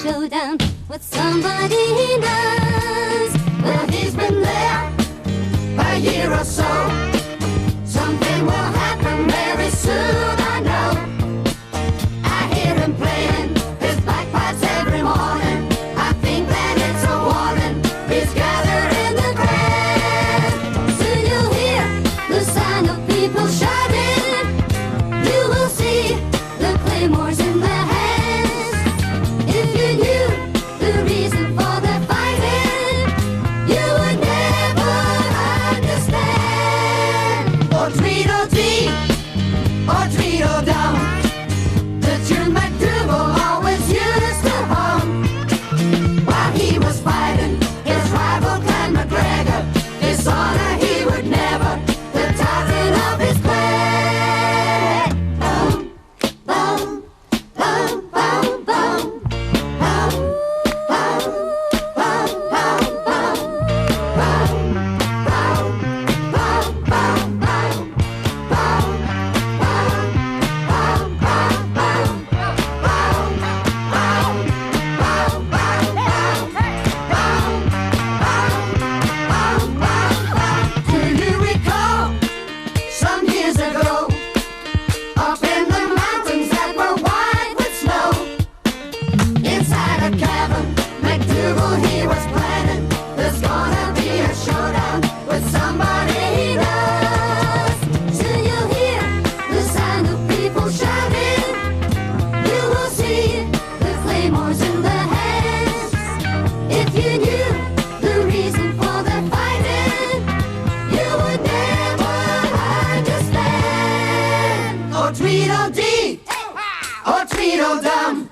showdown with somebody he knows. Well, he's been there a year or so. Something will happen very soon, I know. I hear him playing his bagpipes every morning. I think that it's a warning. He's gathering the crowd. Soon you'll hear the sound of people shouting. You will see the claymores in their hands. If you knew the reason for their fighting, you would never understand. Or Tweedledee, or Tweedledum, the tune MacDougal always used to hum. While he was fighting his rival Clan MacGregor, dishonor he would never, the titan of his clan. Bum, bum, bum, bum, bum. Bum, bum, bum, bum, bum. Bum, bum, bum, bum, bum. Bum, bum, bum, bum, bum. Bum, bum, bum, bum, bum. Do you recall some years ago, up in the mountains that were white with snow? Inside a cabin, MacDougal he was planning. There's gonna be a showdown with somebody he knows. Soon you'll hear the sound of people shouting. You will see the claymores in their hands. If you knew the reason for their fighting, you would never understand. Or Tweedledee, or Tweedledum,